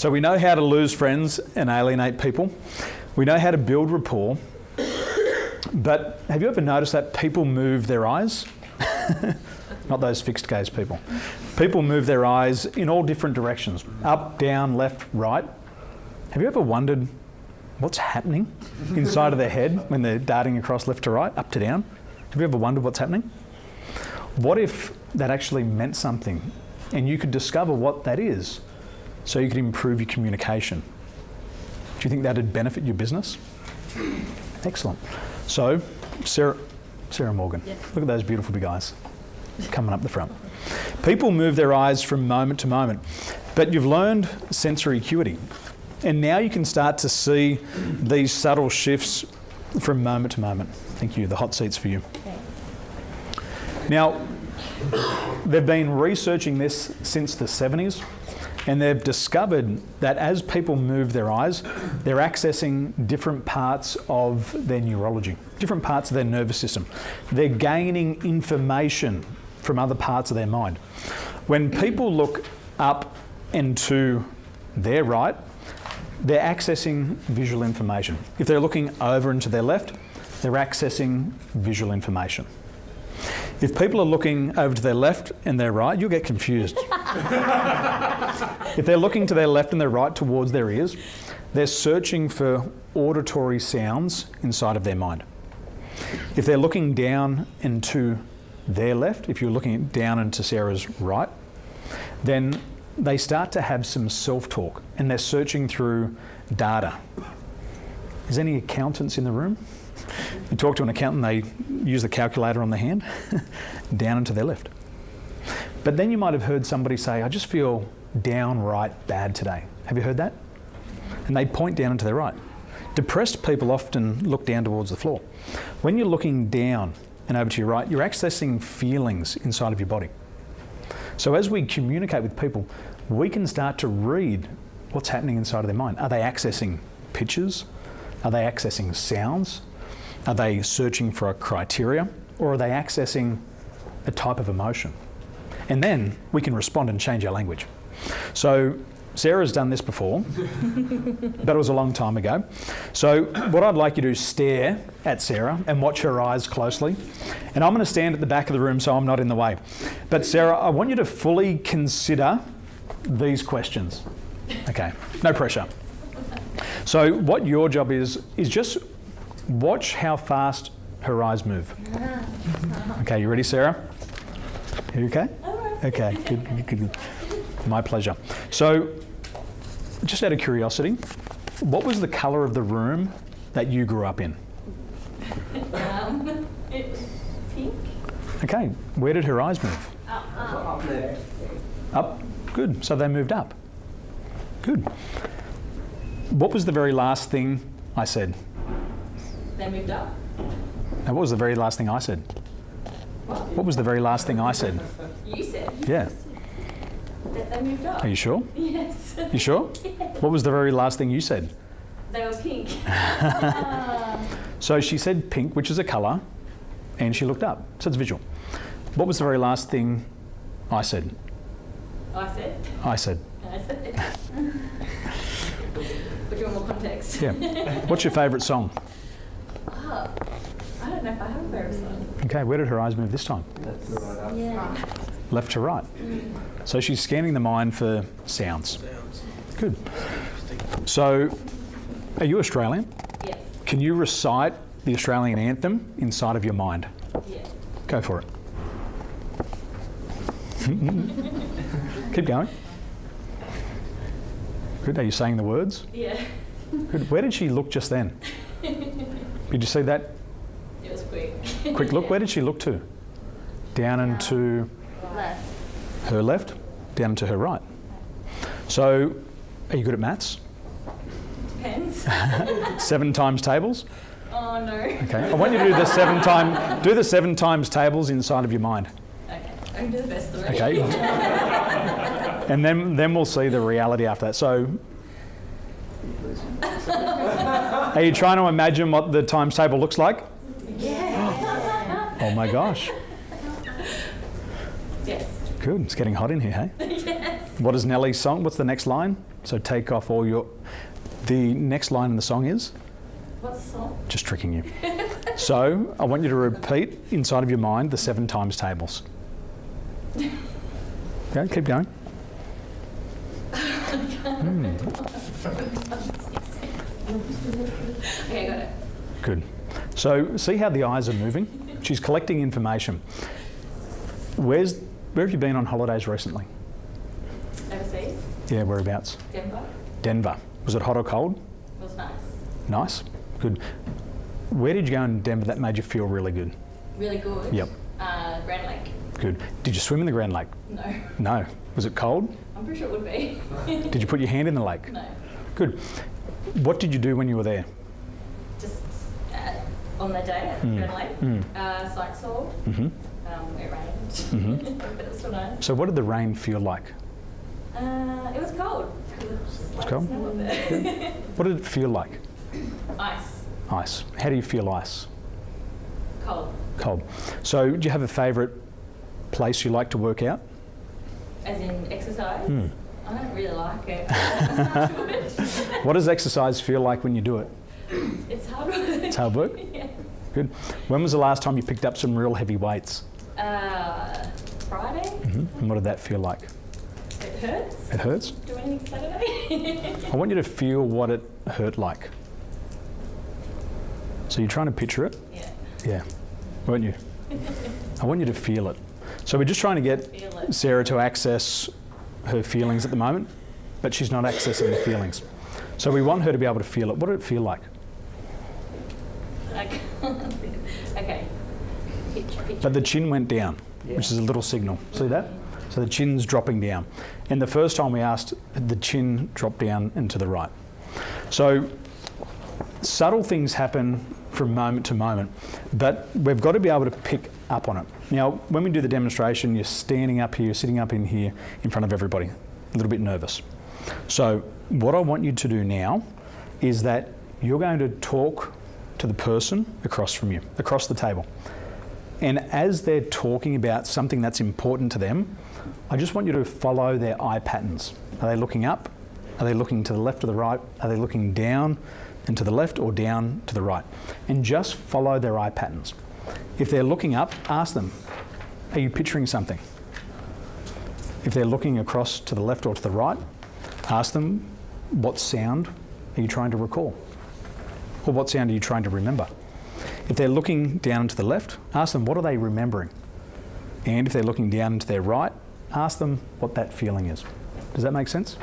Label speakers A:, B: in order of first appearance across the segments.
A: So we know how to lose friends and alienate people. We know how to build rapport. But have you ever noticed that people move their eyes? Not those fixed gaze people. People move their eyes in all different directions. Up, down, left, right. Have you ever wondered what's happening inside of their head when they're darting across left to right, up to down? Have you ever wondered what's happening? What if that actually meant something and you could discover what that is so you could improve your communication? Do you think that'd benefit your business? Excellent. So, Sarah Morgan,
B: Yes.
A: Look at those beautiful big eyes coming up the front. People move their eyes from moment to moment, but you've learned sensory acuity. And now you can start to see these subtle shifts from moment to moment. Thank you, the hot seat's for you.
B: Okay.
A: Now, they've been researching this since the 70s, and they've discovered that as people move their eyes, they're accessing different parts of their neurology, different parts of their nervous system. They're gaining information from other parts of their mind. When people look up and to their right, they're accessing visual information. If they're looking over and to their left, they're accessing visual information. If people are looking over to their left and their right, you'll get confused. If they're looking to their left and their right towards their ears, they're searching for auditory sounds inside of their mind. If they're looking down and to their left, if you're looking down and to Sarah's right, then they start to have some self-talk and they're searching through data. Is any accountants in the room? You talk to an accountant, they use the calculator on the hand, down and to their left. But then you might have heard somebody say, I just feel downright bad today. Have you heard that? And they point down and to their right. Depressed people often look down towards the floor. When you're looking down and over to your right, you're accessing feelings inside of your body. So as we communicate with people, we can start to read what's happening inside of their mind. Are they accessing pictures? Are they accessing sounds? Are they searching for a criteria? Or are they accessing a type of emotion? And then we can respond and change our language. So Sarah's done this before, but it was a long time ago. So what I'd like you to do is stare at Sarah and watch her eyes closely. And I'm going to stand at the back of the room so I'm not in the way. But Sarah, I want you to fully consider these questions. Okay, no pressure. So what your job is just watch how fast her eyes move. Okay, you ready, Sarah? You okay? Okay, good. My pleasure. So, just out of curiosity, what was the colour of the room that you grew up in?
B: It was pink.
A: Okay, where did her eyes move?
B: Up there.
A: Up? Good, so they moved up. Good. What was the very last thing I said?
B: They moved up.
A: Now, what was the very last thing I said? What was the very last thing I said?
B: You said.
A: Yeah.
B: That they moved up.
A: Are you sure?
B: Yes.
A: You sure?
B: Yes.
A: What was the very last thing you said?
B: They were pink.
A: So she said pink, which is a colour, and she looked up. So it's visual. What was the very last thing I said?
B: I said.
A: I said.
B: I said. But you want more context?
A: Yeah. What's your favourite song?
B: Oh, I don't know if I have a favourite song.
A: Okay, where did her eyes move this time?
B: Yeah.
A: Left to right. So she's scanning the mind for sounds. Good. So, are you Australian?
B: Yes.
A: Can you recite the Australian anthem inside of your mind?
B: Yes.
A: Go for it. Keep going. Good. Are you saying the words?
B: Yeah.
A: Good. Where did she look just then? Did you see that
B: It was quick.
A: quick look? Where did she look to? Down and to
B: Left.
A: her left, down and to her right. So, are you good at maths?
B: Depends.
A: 7 times tables?
B: Oh no.
A: Okay. I want you to do the 7 times tables inside of your mind.
B: Okay. I can do the best of it.
A: Okay. And then we'll see the reality after that. So, are you trying to imagine what the times table looks like?
B: Yeah.
A: Oh my gosh.
B: Yes.
A: Good. It's getting hot in here, hey?
B: Yes.
A: What is Nellie's song? What's the next line? So take off all your... The next line in the song is?
B: What's the song?
A: Just tricking you. So I want you to repeat inside of your mind the 7 times tables. Okay, keep going.
B: Okay, got it.
A: Good. So see how the eyes are moving? She's collecting information. Where have you been on holidays recently?
B: Overseas?
A: Yeah, whereabouts?
B: Denver?
A: Denver. Was it hot or cold?
B: It was nice.
A: Nice. Good. Where did you go in Denver that made you feel really good?
B: Really good?
A: Yep.
B: Grand Lake?
A: Good. Did you swim in the Grand Lake?
B: No.
A: No. Was it cold?
B: I'm pretty sure it would be.
A: Did you put your hand in the lake?
B: No.
A: Good. What did you do when you were there?
B: Just on the day at Grand Lake, sight saw.
A: Mm-hmm.
B: It rained, but it was still nice.
A: So what did the rain feel like?
B: It was cold. It was just like
A: cold?
B: snow up there.
A: What did it feel like?
B: Ice.
A: Ice. How do you feel ice?
B: Cold.
A: Cold. So do you have a favourite place you like to work out?
B: As in exercise? I don't really like it.
A: What does exercise feel like when you do it?
B: It's hard work.
A: It's hard work?
B: Yeah.
A: Good. When was the last time you picked up some real heavy weights?
B: Friday.
A: And what did that feel like?
B: It hurts.
A: It hurts?
B: Do anything Saturday?
A: I want you to feel what it hurt like. So you're trying to picture it?
B: Yeah.
A: Yeah. Weren't you? I want you to feel it. So we're just trying to get
B: Feel it.
A: Sarah to access her feelings at the moment, but she's not accessing the feelings. So we want her to be able to feel it. What did it feel like?
B: Okay. Picture.
A: But the chin went down, which is a little signal. See that? So the chin's dropping down. And the first time we asked, the chin dropped down and to the right. So subtle things happen from moment to moment, but we've got to be able to pick up on it. Now, when we do the demonstration, you're standing up here, sitting up in here in front of everybody, a little bit nervous. So what I want you to do now is that you're going to talk to the person across from you, across the table. And as they're talking about something that's important to them, I just want you to follow their eye patterns. Are they looking up? Are they looking to the left or the right? Are they looking down and to the left or down to the right? And just follow their eye patterns. If they're looking up, ask them, are you picturing something? If they're looking across to the left or to the right, ask them, what sound are you trying to recall? Or what sound are you trying to remember? If they're looking down to the left, ask them, what are they remembering? And if they're looking down to their right, ask them what that feeling is. Does that make sense?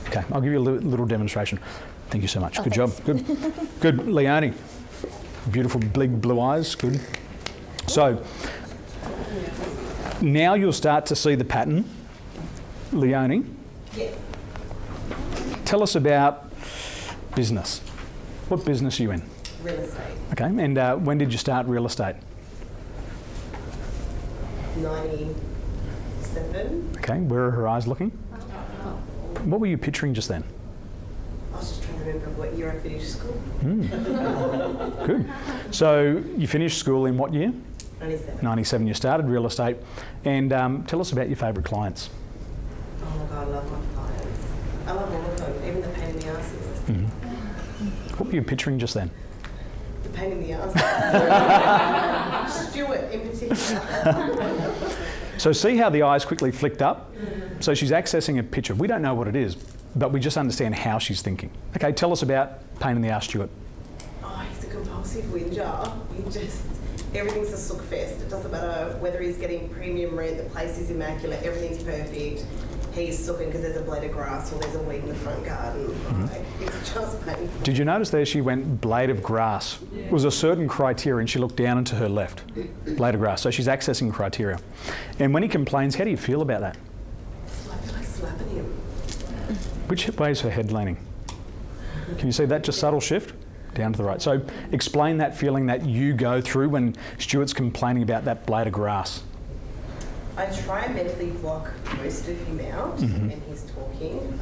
A: Okay, I'll give you a little demonstration. Thank you so much. Good job. Good. Good. Leonie. Beautiful big blue eyes. Good. So now you'll start to see the pattern. Leonie.
B: Yes.
A: Tell us about business. What business are you in?
C: Real estate.
A: Okay, and when did you start real estate?
C: 97.
A: Okay, where are her eyes looking? What were you picturing just then?
C: I was just trying to remember what year I finished school.
A: Good. So you finished school in what year?
C: 97.
A: 97. You started real estate. And tell us about your favourite clients.
C: Oh my God, I love my clients. I love all of them, even the pain in the asses.
A: What were you picturing just then?
C: The pain in the ass. Stuart in particular.
A: So see how the eyes quickly flicked up? So she's accessing a picture. We don't know what it is, but we just understand how she's thinking. Okay, tell us about pain in the ass, Stuart.
C: Oh, he's a compulsive whinger. He just, everything's a sook fest. It doesn't matter whether he's getting premium rent, the place is immaculate, everything's perfect. He's sooking because there's a blade of grass or there's a weed in the front garden. Like, it's just painful.
A: Did you notice there she went blade of grass? It was a certain criteria and she looked down and to her left. Blade of grass. So she's accessing criteria. And when he complains, how do you feel about that?
C: I feel like slapping him.
A: Which way is her head leaning? Can you see that just subtle shift? Down to the right. So explain that feeling that you go through when Stuart's complaining about that blade of grass.
C: I try and mentally block most of him out when he's talking,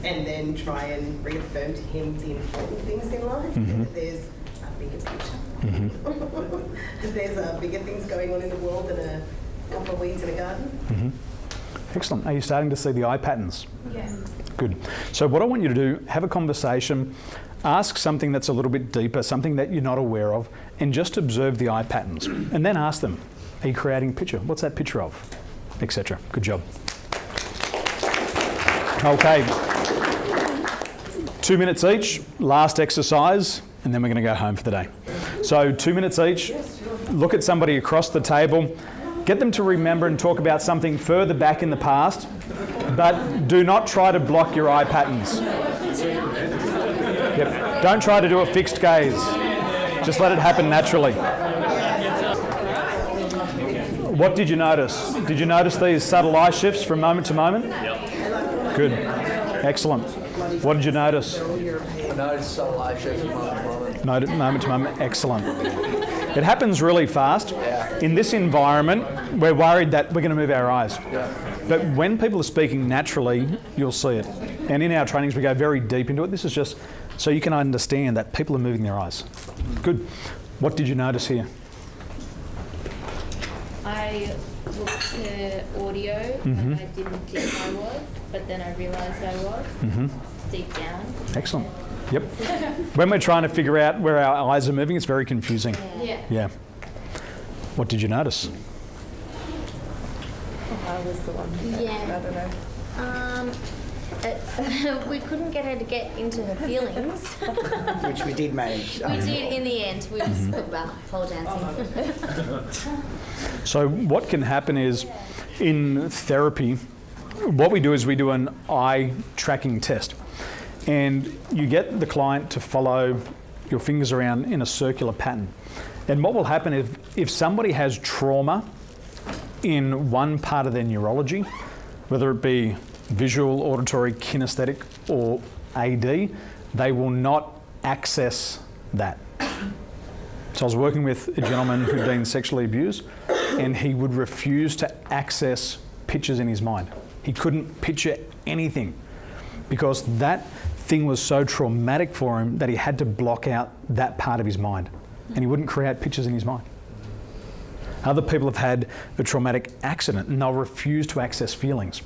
C: and then try and reaffirm to him the important things in life. That there's a bigger picture. There's bigger things going on in the world than a couple of weeds in a garden.
A: Excellent. Are you starting to see the eye patterns?
B: Yeah.
A: Good. So what I want you to do, have a conversation, ask something that's a little bit deeper, something that you're not aware of, and just observe the eye patterns. And then ask them, are you creating a picture? What's that picture of? Etc. Good job. Okay. 2 minutes each, last exercise, and then we're going to go home for the day. So 2 minutes each, look at somebody across the table, get them to remember and talk about something further back in the past, but do not try to block your eye patterns. Yep. Don't try to do a fixed gaze. Just let it happen naturally. What did you notice? Did you notice these subtle eye shifts from moment to moment? Yep. Good. Excellent. What did you notice?
D: I noticed subtle eye shifts from moment to moment.
A: Moment to moment. Excellent. It happens really fast.
D: Yeah.
A: In this environment, we're worried that we're going to move our eyes.
D: Yeah.
A: But when people are speaking naturally, you'll see it. And in our trainings, we go very deep into it. This is just so you can understand that people are moving their eyes. Good. What did you notice here?
E: I looked to audio and I didn't think I was, but then I realised I was deep down.
A: Excellent. Yep. When we're trying to figure out where our eyes are moving, it's very confusing. Yeah. What did you notice?
E: I was the one.
F: Yeah.
E: I don't know.
F: We couldn't get her to get into her feelings.
D: Which we did manage.
F: We did in the end. We just spoke about pole dancing.
A: So what can happen is in therapy, what we do is we do an eye tracking test. And you get the client to follow your fingers around in a circular pattern. And what will happen if somebody has trauma in one part of their neurology, whether it be visual, auditory, kinesthetic, or AD, they will not access that. So I was working with a gentleman who'd been sexually abused, and he would refuse to access pictures in his mind. He couldn't picture anything because that thing was so traumatic for him that he had to block out that part of his mind, and he wouldn't create pictures in his mind. Other people have had a traumatic accident and they'll refuse to access feelings.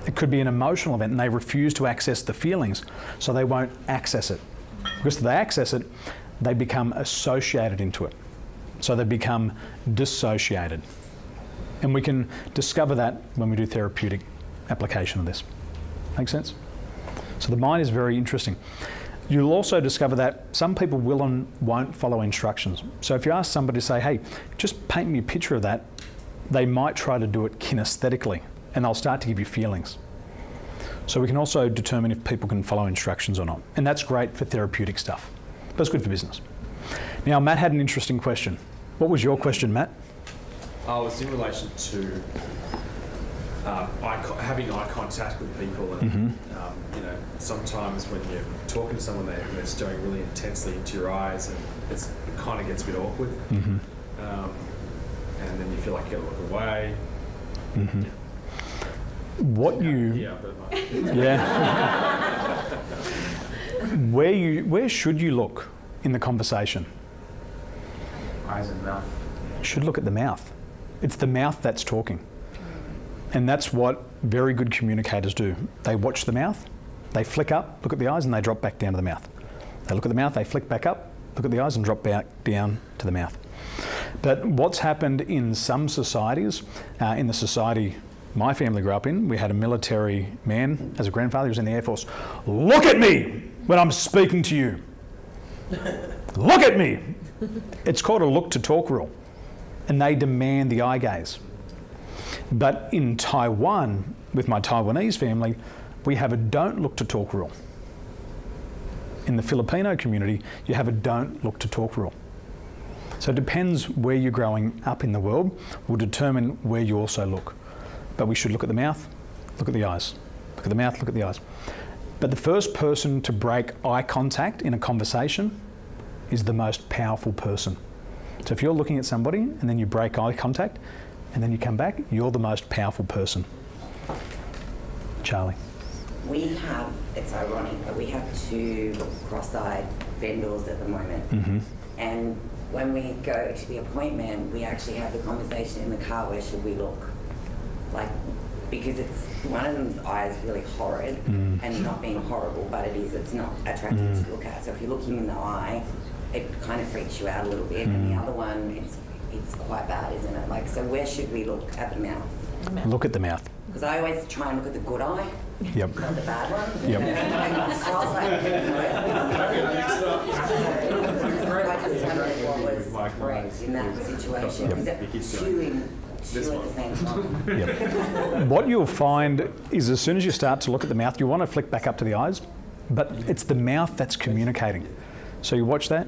A: It could be an emotional event and they refuse to access the feelings, so they won't access it. Because if they access it, they become associated into it. So they become dissociated. And we can discover that when we do therapeutic application of this. Make sense? So the mind is very interesting. You'll also discover that some people will and won't follow instructions. So if you ask somebody to say, hey, just paint me a picture of that, they might try to do it kinesthetically and they'll start to give you feelings. So we can also determine if people can follow instructions or not. And that's great for therapeutic stuff. But it's good for business. Now, Matt had an interesting question. What was your question, Matt?
G: It's in relation to having eye contact with people, and you know, sometimes when you're talking to someone, they're staring really intensely into your eyes, and it kind of gets a bit awkward, and then you feel like you got to look away.
A: What you where should you look in the conversation?
D: Eyes and mouth.
A: Should look at the mouth. It's the mouth that's talking. And that's what very good communicators do. They watch the mouth, they flick up, look at the eyes, and they drop back down to the mouth. They look at the mouth, they flick back up, look at the eyes, and drop back down to the mouth. But what's happened in some societies, in the society my family grew up in, we had a military man as a grandfather who was in the Air Force. Look at me when I'm speaking to you. Look at me. It's called a look to talk rule. And they demand the eye gaze. But in Taiwan, with my Taiwanese family, we have a don't look to talk rule. In the Filipino community, you have a don't look to talk rule. So it depends where you're growing up in the world will determine where you also look. But we should look at the mouth, look at the eyes. Look at the mouth, look at the eyes. But the first person to break eye contact in a conversation is the most powerful person. So if you're looking at somebody and then you break eye contact and then you come back, you're the most powerful person. Charlie.
H: We have, it's ironic, but we have 2 cross-eyed vendors at the moment. And when we go to the appointment, we actually have the conversation in the car, where should we look? Like, because it's one of them's eye is really horrid and not being horrible, but it's not attractive to look at. So if you're looking in the eye, it kind of freaks you out a little bit, and the other one, it's quite bad, isn't it? Like, so where should we look at the mouth?
A: Look at the mouth.
H: Because I always try and look at the good eye,
A: Yep.
H: not the bad one.
A: Yep.
H: And so I was like, I just wondered what was correct in that situation, because it's chewing at the same time.
A: Yep. What you'll find is as soon as you start to look at the mouth, you want to flick back up to the eyes, but it's the mouth that's communicating. So you watch that,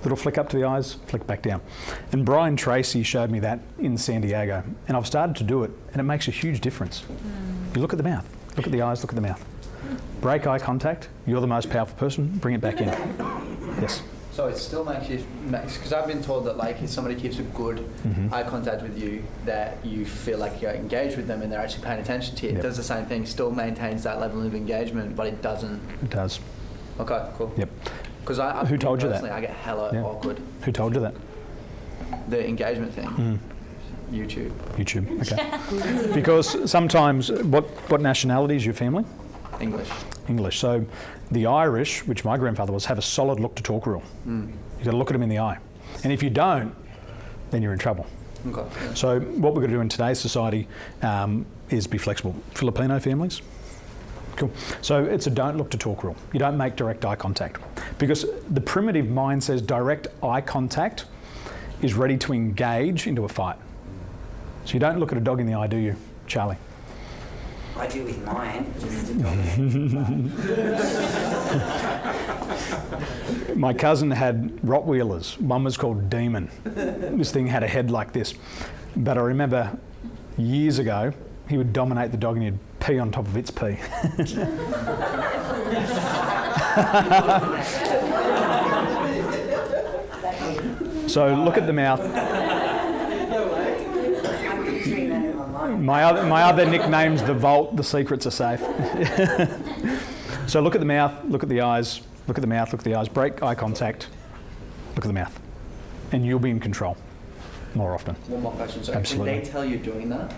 A: little flick up to the eyes, flick back down. And Brian Tracy showed me that in San Diego, and I've started to do it, and it makes a huge difference. You look at the mouth, look at the eyes, look at the mouth. Break eye contact, you're the most powerful person, bring it back in. Yes.
D: So it still makes you, because I've been told that like if somebody keeps a good eye contact with you, that you feel like you're engaged with them and they're actually paying attention to you. It does the same thing, still maintains that level of engagement, but it doesn't.
A: It does.
D: Okay, cool.
A: Yep.
D: Because I
A: Who told you that?
D: personally, I get hella awkward.
A: Who told you that?
D: The engagement thing. YouTube.
A: YouTube, okay. Because sometimes, what nationality is your family?
D: English.
A: English. So the Irish, which my grandfather was, have a solid look to talk rule. You've got to look at them in the eye. And if you don't, then you're in trouble.
D: Okay. Yeah.
A: So what we're going to do in today's society is be flexible. Filipino families? Cool. So it's a don't look to talk rule. You don't make direct eye contact. Because the primitive mind says direct eye contact is ready to engage into a fight. So you don't look at a dog in the eye, do you, Charlie?
H: I do with mine, just
A: My cousin had Rottweilers. One was called Demon. This thing had a head like this. But I remember years ago, he would dominate the dog and he'd pee on top of its pee. So look at the mouth. My other nickname's the Vault. The secrets are safe. So look at the mouth, look at the eyes, look at the mouth, look at the eyes. Break eye contact. Look at the mouth, and you'll be in control more often.
D: One more question. So
A: Absolutely.
D: Did they tell you doing that?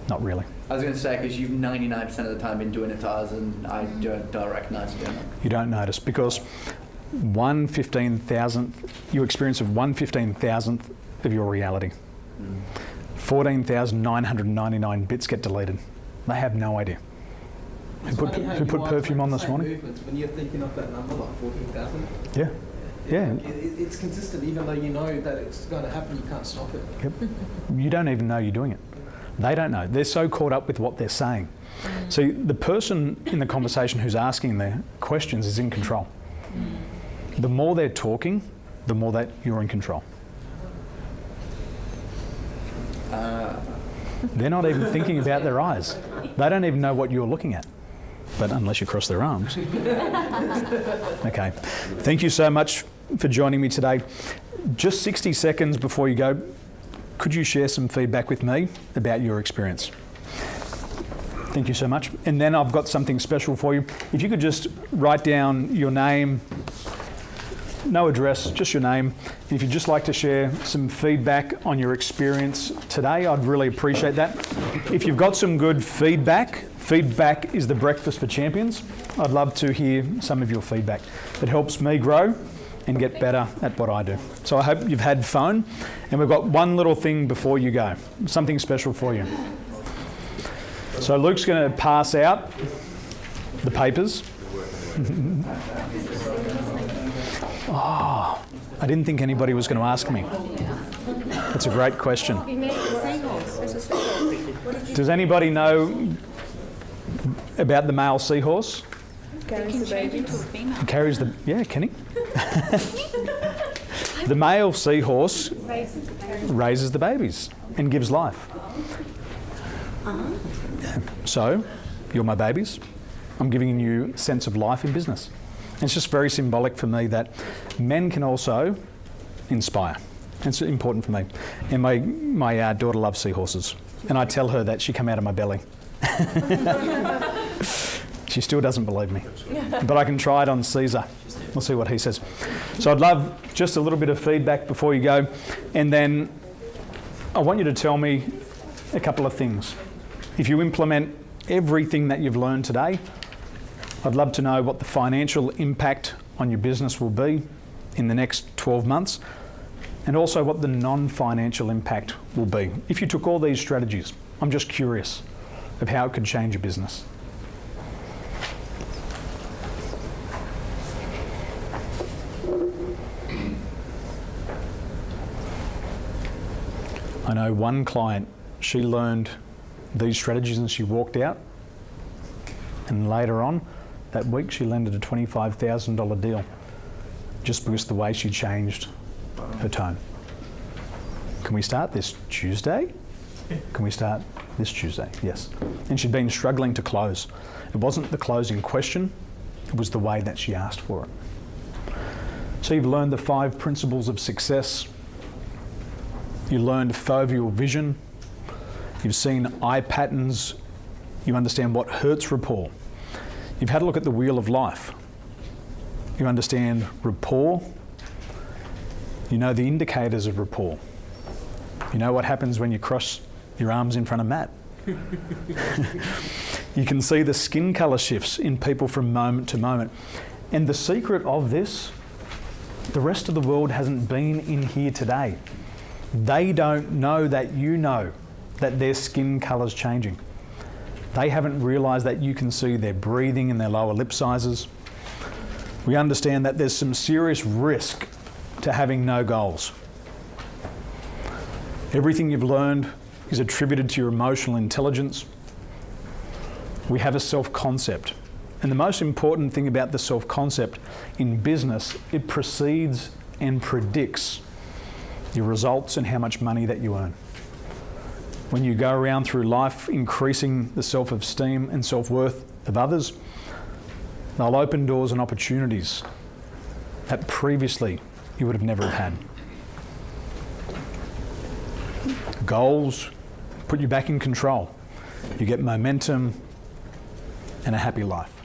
A: Not really.
D: I was going to say, because you've 99% of the time been doing it to us, and I don't recognise you doing it.
A: You don't notice because 1/15,000th, you experience of 1/15,000th of your reality. 14,999 bits get deleted. They have no idea. Who put perfume on this morning?
I: When you're thinking of that number, like 14,000.
A: Yeah. Yeah.
I: It's consistent, even though you know that it's going to happen, you can't stop it.
A: Yep. You don't even know you're doing it. They don't know. They're so caught up with what they're saying. So the person in the conversation who's asking the questions is in control. The more they're talking, the more that you're in control. They're not even thinking about their eyes. They don't even know what you're looking at. But unless you cross their arms. Okay. Thank you so much for joining me today. Just 60 seconds before you go, could you share some feedback with me about your experience? Thank you so much. And then I've got something special for you. If you could just write down your name, no address, just your name. If you'd just like to share some feedback on your experience today, I'd really appreciate that. If you've got some good feedback is the breakfast for champions. I'd love to hear some of your feedback. It helps me grow and get better at what I do. So I hope you've had fun. And we've got one little thing before you go, something special for you. So Luke's going to pass out the papers. Oh, I didn't think anybody was going to ask me. That's a great question. Does anybody know about the male seahorse?
E: Carries the baby.
A: Carries the, yeah, can he? The male seahorse raises the babies and gives life. Yeah. So, you're my babies. I'm giving you a sense of life in business. And it's just very symbolic for me that men can also inspire. It's important for me. And my daughter loves seahorses. And I tell her that she come out of my belly. She still doesn't believe me. But I can try it on Caesar. We'll see what he says. So I'd love just a little bit of feedback before you go. And then I want you to tell me a couple of things. If you implement everything that you've learned today, I'd love to know what the financial impact on your business will be in the next 12 months, and also what the non-financial impact will be. If you took all these strategies, I'm just curious of how it could change your business. I know one client, she learned these strategies and she walked out, and later on that week she landed a $25,000 deal just because of the way she changed her tone. Can we start this Tuesday? Can we start this Tuesday? Yes. And she'd been struggling to close. It wasn't the closing question, it was the way that she asked for it. So you've learned the 5 principles of success. You learned foveal vision. You've seen eye patterns. You understand what hurts rapport. You've had a look at the wheel of life. You understand rapport. You know the indicators of rapport. You know what happens when you cross your arms in front of Matt. You can see the skin colour shifts in people from moment to moment. And the secret of this, the rest of the world hasn't been in here today. They don't know that you know that their skin colour's changing. They haven't realised that you can see their breathing and their lower lip sizes. We understand that there's some serious risk to having no goals. Everything you've learned is attributed to your emotional intelligence. We have a self-concept. And the most important thing about the self-concept in business, it precedes and predicts your results and how much money that you earn. When you go around through life increasing the self-esteem and self-worth of others, they'll open doors and opportunities that previously you would have never had. Goals put you back in control. You get momentum and a happy life.